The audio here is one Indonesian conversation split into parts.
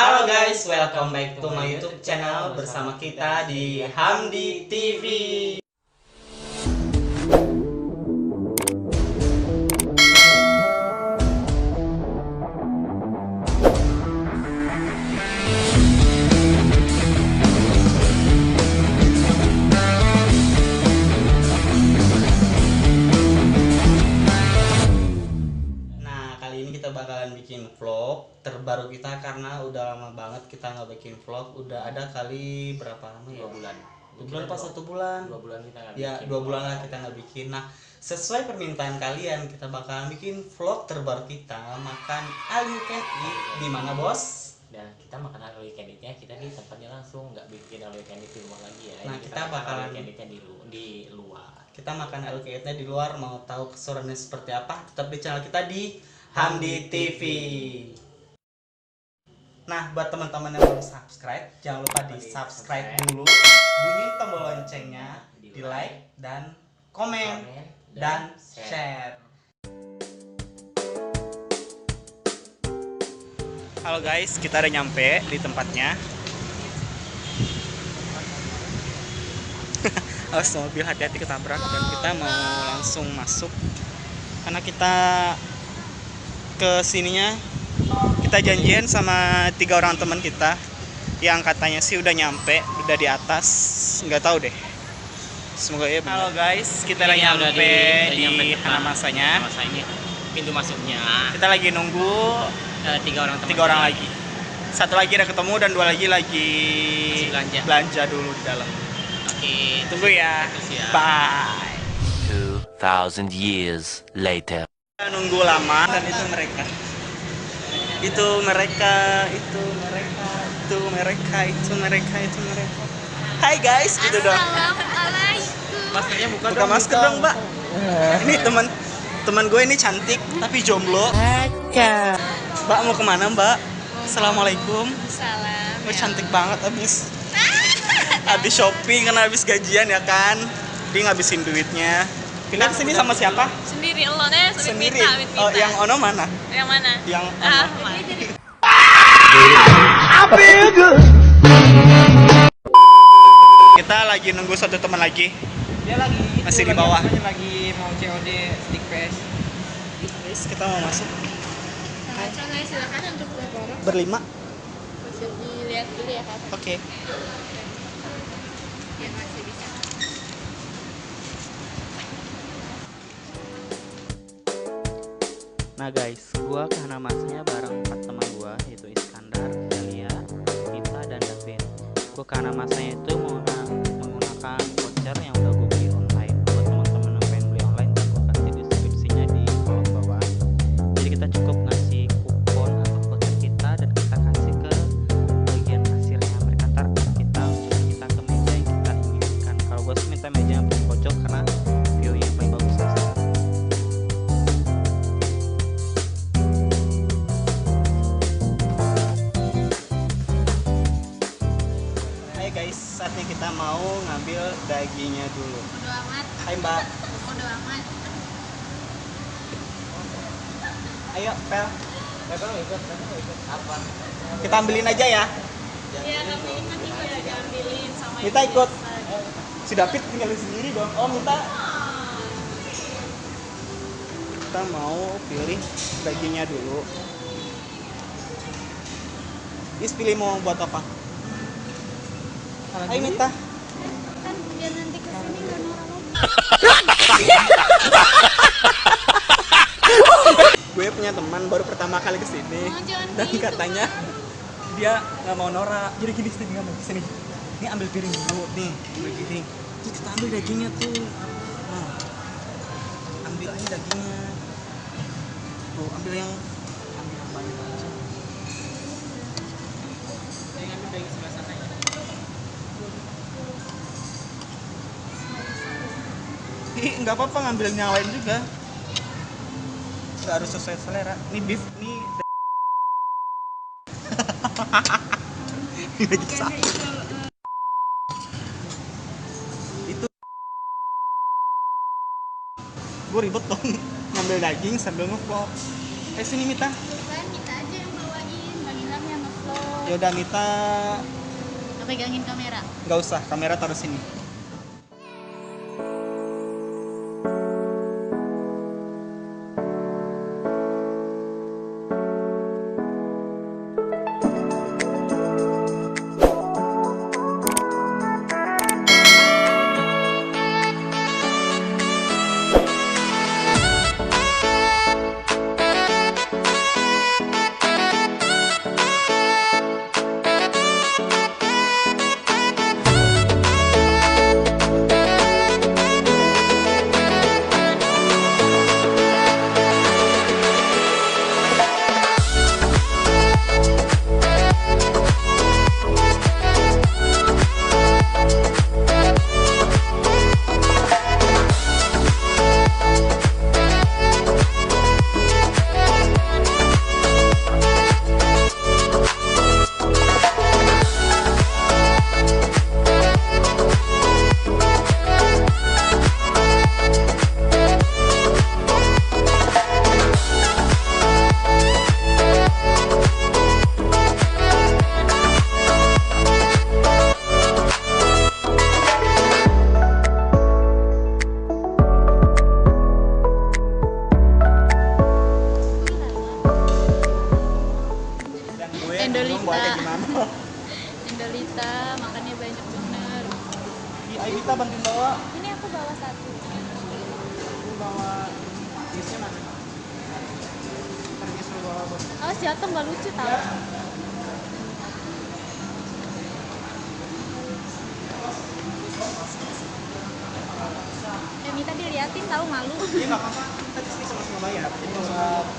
Halo guys, welcome back to my YouTube channel bersama kita di Hamdi TV. Kita bakalan bikin vlog terbaru kita karena udah lama banget kita nggak bikin vlog. Udah ada kali berapa lama ya? 2 bulan. 2 bulan pas 1 bulan. 2 bulan kita nggak ya, bikin. 2 bulan lah kita nggak bikin. Nah, sesuai permintaan kalian kita bakalan bikin vlog terbaru kita makan all you can eat. Di mana bos? Dan kita makan all you can eat-nya kita di tempatnya langsung, nggak bikin all you can eat di rumah lagi ya. Nah, kita makan bakalan all you can eat-nya di luar. Kita makan all you can eat-nya di luar. Mau tahu keseruannya seperti apa? Tetap di channel kita di Hamdi TV. Nah, buat teman-teman yang belum subscribe, jangan lupa di subscribe dulu, bunyiin tombol loncengnya, di like dan komen dan share. Halo guys, kita udah nyampe di tempatnya. Awas mobil, hati-hati ketabrak. Dan kita mau langsung masuk karena kita ke sininya kita janjian sama 3 orang teman kita yang katanya sih udah nyampe, udah di atas, nggak tahu deh, semoga ya benar. Halo guys, kita lagi nyampe di Hanamasanya. Ini pintu masuknya. Kita lagi nunggu 3 orang lagi. Satu lagi udah ketemu dan 2 lagi belanja dulu di dalam. Oke, tunggu ya. Bye. 2000 years later. Kita nunggu lama dan itu mereka. Hai guys, gitu dong. Assalamualaikum. Maskernya Buka masker dong, Mbak. Ini teman gue ini cantik tapi jomblo. Mbak mau kemana, Mbak? Assalamualaikum. Salam. Gue cantik banget abis shopping karena abis gajian ya kan. Dia ngabisin duitnya. Pindah ke sini sama siapa? Sendiri lo deh, Sendiri. Minta. Oh, yang Ono mana? Yang mana? Yang Ono. Kita lagi nunggu satu teman lagi. Dia lagi Masih di bawah. Lagi mau COD stick PS. Guys, kita mau masuk Guys, silakan untuk berapa orang? berlima. Bisa dilihat dulu ya, Kak. Oke. Ya, masih bisa. Nah guys, gua ke Hanamasanya bareng 4 teman gua, yaitu Iskandar, Delia, Nita, dan David. Gua ke Hanamasanya itu menggunakan voucher yang udah gua beli online. Buat teman-teman yang pengen beli online, gua kasih deskripsinya di kolom bawah. Jadi kita cukup ngasih kupon atau voucher kita dan kita kasih ke bagian kasirnya. Mereka ntar kita untuk kita ke meja yang kita inginkan. Kalau gua sih minta meja yang paling pojok karena view-nya paling bagus. Guys, saatnya kita mau ngambil dagingnya dulu. Bodo amat. Hai Mbak. Bodo amat. Ayo, Pel. Ikut. Apa? Kita ambilin aja ya. Iya, tapi nanti ya diambilin sama Mita ibu ikut. biasa. Si David tinggalin sendiri dong. Oh, Mita. Kita mau pilih dagingnya dulu. Is pilih mau buat apa? Hai Mita. Kan biar nanti kesini nggak norak. Gue punya teman baru pertama kali kesini Oh, jangan dan gitu, katanya dia nggak mau norak. Jadi gini sini. Ini ambil piring dulu nih, ambil piring. Terus kita ambil dagingnya tuh. Nah, ambil aja dagingnya. Tuh, ambil yang banyak aja. Yang ambil daging sebelah sana ya. Nggak apa-apa ngambil yang lain juga. Nggak harus sesuai selera. Ini beef, nih. Ini lagi sakit. Itu gue ribet dong ngambil daging sambil ngevlog. Sini Mita. Kan kita aja yang bawain, Bang Ilham yang nge-vlog. Ya Yaudah Mita, Pegangin kamera. nggak usah, kamera taruh sini. Dan gue bingung Endolita. buatnya gimana. Endolita, makannya banyak bener. Di ayo Mita bantuin bawa. Ini aku bawa satu. Lu bawa bisnya mana? Ntar dia suruh bawa bos. Awas jatuh, nggak lucu tau. Ya Mita diliatin tahu malu. Iya nggak apa-apa, kita di sini sama-sama bayar. Jadi nggak usah apa-apa.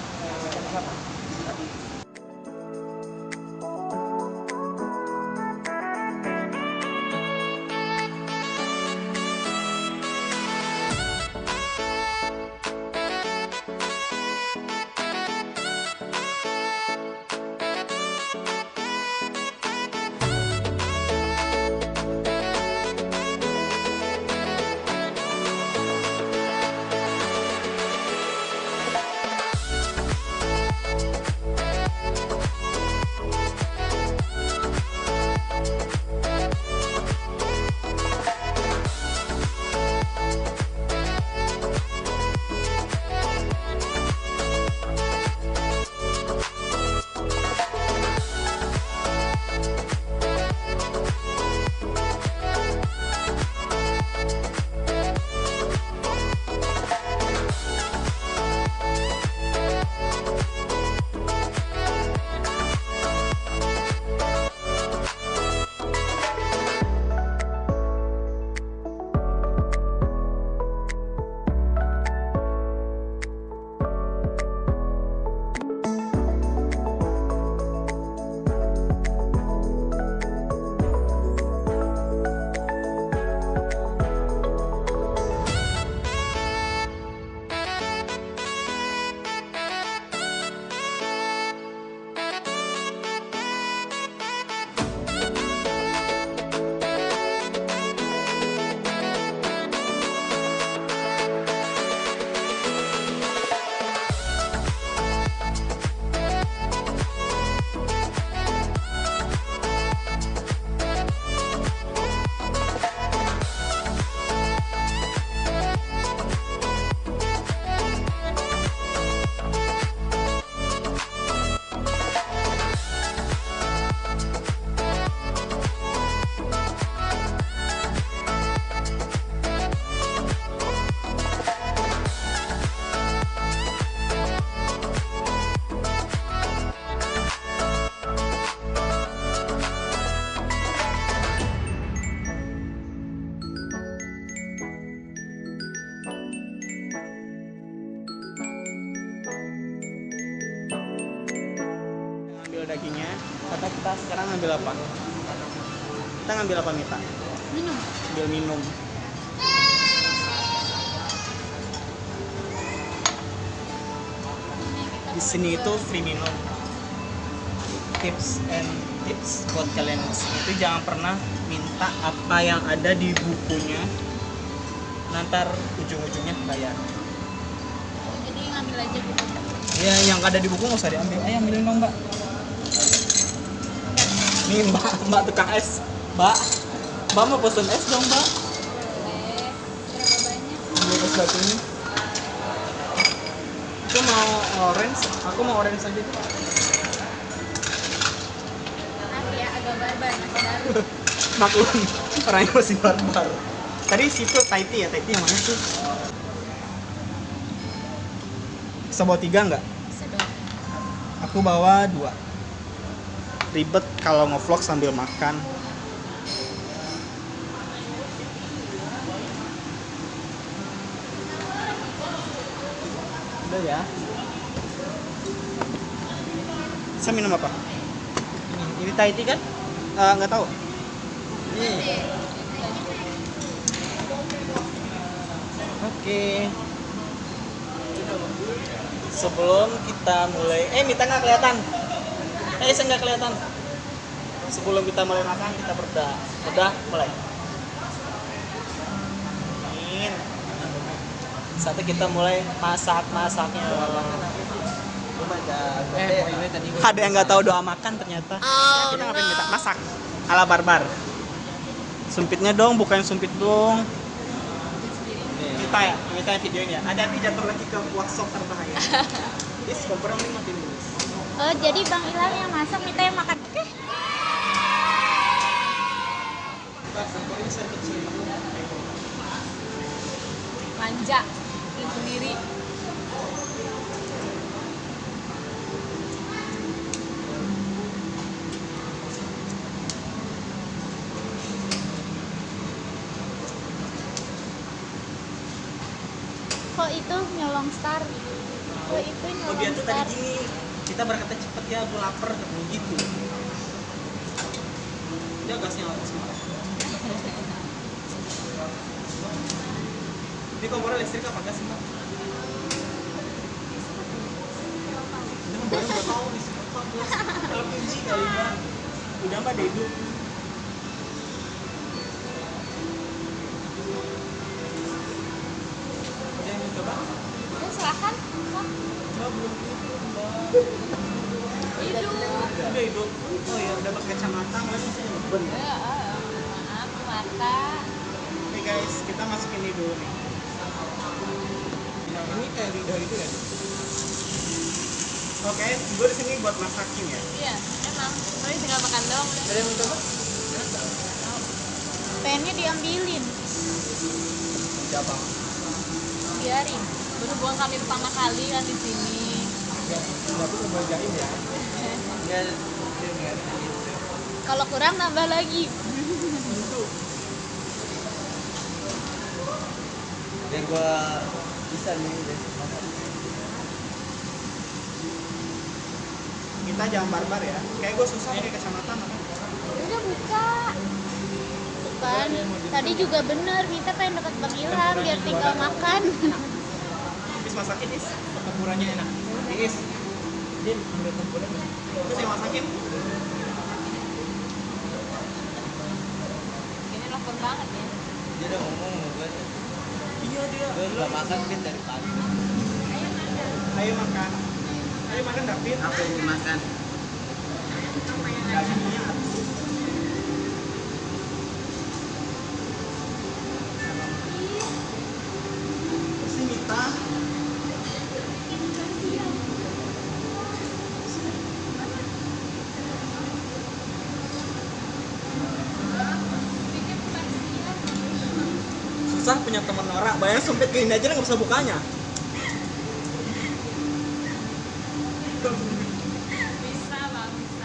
Dagingnya, kata kita sekarang ngambil apa? Kita ngambil apa Mita? Minum. Ambil minum. Di sini itu free minum. Tips buat kalian itu jangan pernah minta apa yang ada di bukunya. Nanti ujung-ujungnya bayar. Jadi ngambil aja gitu. Ya yang ada di buku nggak usah diambil. Ayo ambilin dong Mbak. Nih mbak tukang es. Mbak mau pesen es dong mbak. Boleh. Berapa banyak? Ini es batunya. Aku mau orange. Aku mau orange aja. Maaf ya, agak barbar masih baru. Maklum, orangnya masih barbar. Tadi situ Thai tea ya, Thai tea yang mana sih? Bisa bawa 3 nggak? Bisa dong. Aku bawa 2. Ribet kalau ngevlog sambil makan. Udah ya. Saya minum apa? Ini Thai tea kan? Nggak tahu. Ini. Oke. Sebelum kita mulai, Mita nggak kelihatan. Saya nggak kelihatan. Sebelum kita mulai makan, kita berdoa. Udah, mulai. Amin. Saatnya kita mulai masaknya. Ada yang nggak tahu doa makan ternyata. Kita ngapain minta masak ala barbar. Sumpitnya dong, bukan sumpit dong. Minta videonya. Hati-hati jatuh lagi ke workshop terbahaya. Is kompromi mati dulu. Oh, jadi Bang Ilham yang masak, Mita yang makan. Oke. Manja, bikin sendiri. Kok itu nyolong star? Kok itu Oh nyolong dia tuh star? tadi gini, kita berkata cepet ya, gue lapar ketemu gitu. Dia gasnya apa sih? Ini kompornya listrik apa gas sih mbak? Ini kan baru nggak tahu listrik apa gas. LPG kali mbak. Udah mbak hidup. Ada yang mau coba? Ya, silahkan. Bang. Mbak belum hidup mbak. Hidup. Udah hidup. Oh ya udah pakai kacamata nggak sih ngebel. Maaf, mata. Oke guys, kita masukin ini dulu nih. Ini kayak lidah itu ya. Oke, gue di sini buat masakin ya. Iya, emang. Tapi tinggal makan doang. Ada yang mau coba? Pengennya diambilin. Siapa? Biarin. Berhubung kami pertama kali kan di sini. Tapi mau bajain ya. Kalau kurang nambah lagi. Biar gue bisa nih. Kita jangan barbar ya. Kayak gue susah pakai kacamata makan. Udah buka. Bukan. Tadi juga bener. Mita pengen deket Bang Ilham biar tinggal makan. Habis masakin is, tempurannya enak. Is. Din, ambil tempuranya. Terus yang masakin? Ini lapar banget ya. Dia udah ngomong sama gue. Iya dia. Gue nggak makan kan dari pagi. Ayo makan. Ayo makan David. Apa yang dimakan? Dagingnya. Terus ini Mita. Susah punya teman norak, bayang sempit ke ini aja nggak bisa bukanya. Bisa Bang, bisa.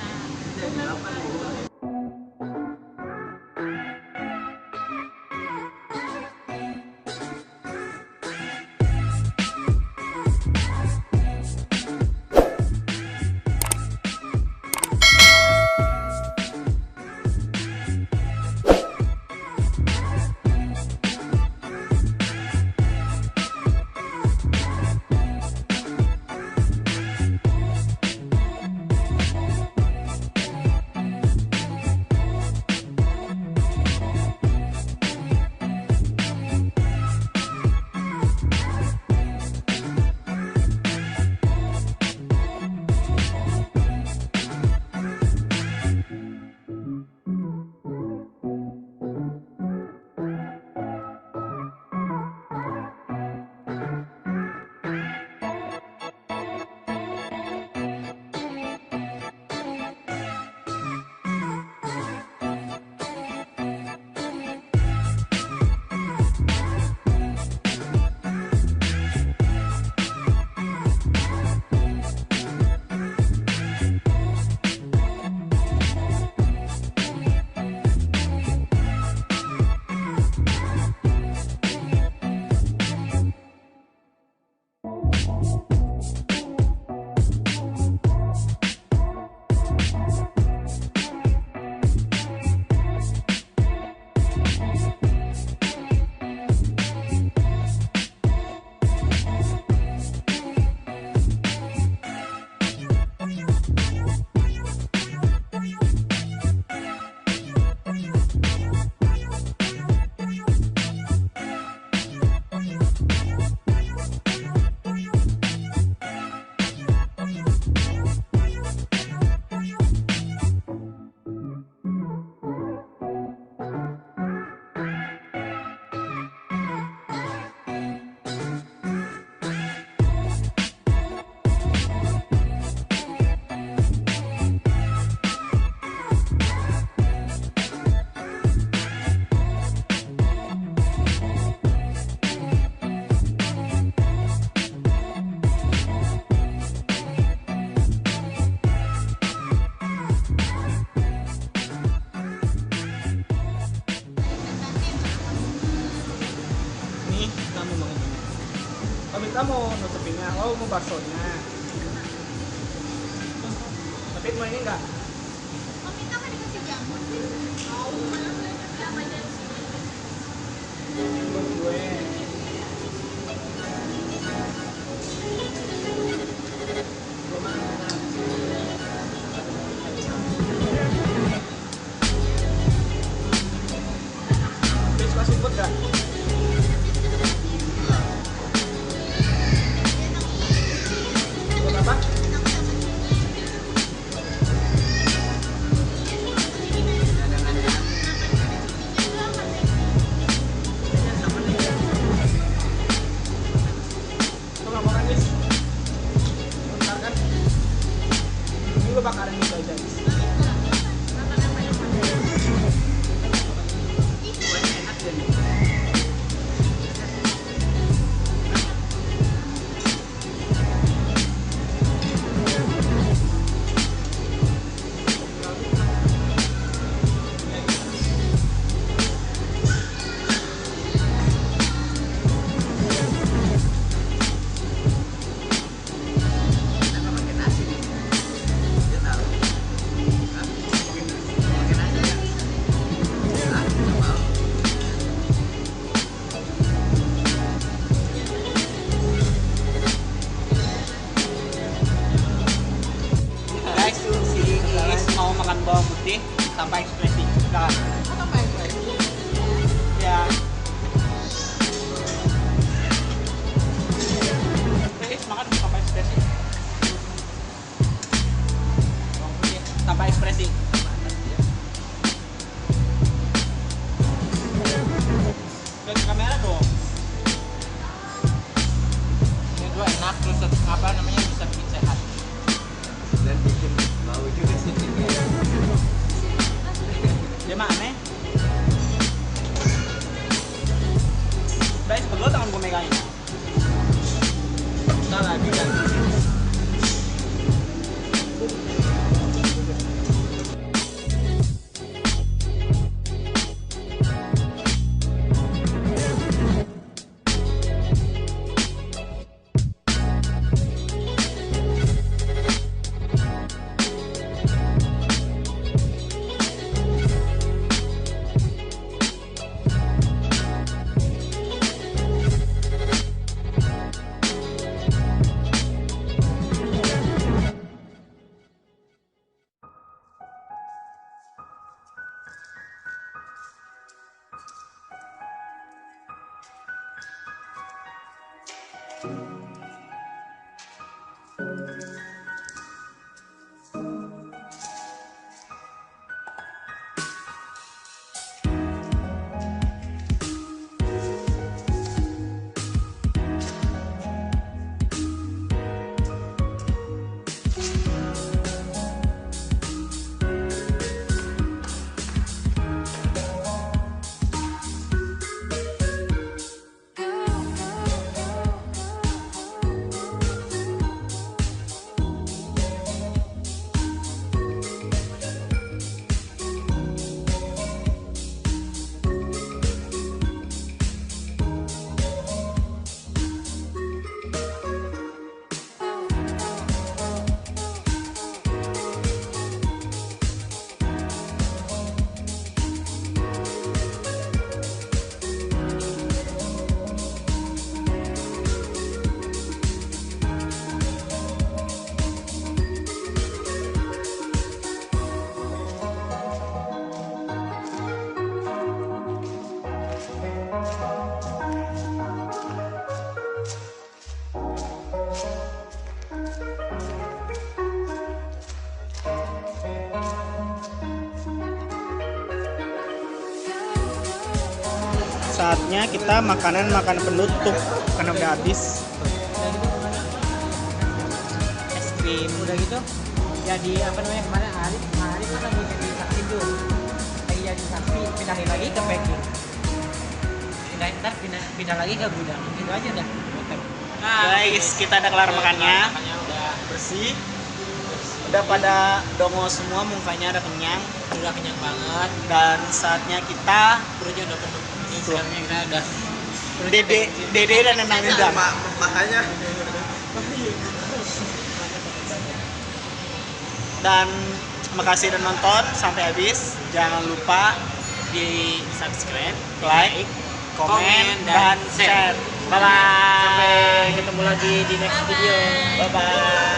kita mau nutupinnya, oh mau baksonya. Tapi mau ini enggak? Oh, kita kan dikasih jamur sih. Oh, mana belajar apa aja di sini? Buat gue. Terus kasih buat enggak? Buat apa? Lu nggak makan guys? Bentar kan? Ini gue bakaran juga guys. Enak jadi. Guys, si Iis mau makan bawang putih tanpa ekspresi. Nah, tanpa ekspresi. Ya. Iis makan tanpa ekspresi. Bawang putih tanpa ekspresi. Lihat ke kamera dong. Ini dua enak terus apa namanya bisa bikin sehat. Dan bikin bau juga sih Dia mana? Guys, pegel tangan gue megangin. Entar lagi kan. Saatnya kita makanan penutup karena udah habis. Es krim Udah gitu jadi apa namanya kemarin Arif kan lagi jadi saksi tuh, lagi jadi saksi, pindahin lagi ke packing, pindah lagi ke gudang, gitu aja dah. Guys, kita udah kelar makannya. Makannya udah Bersih. Udah pada dongo semua, mukanya udah kenyang. udah kenyang banget, Dan saatnya kita perutnya udah penuh. Ini sekarang kita udah Dede dan Nenang Nindang. Makanya Dan makasih udah nonton sampai habis. Jangan lupa Di subscribe, like, komen, dan share. Bye bye. Sampai ketemu lagi di next video. Bye bye.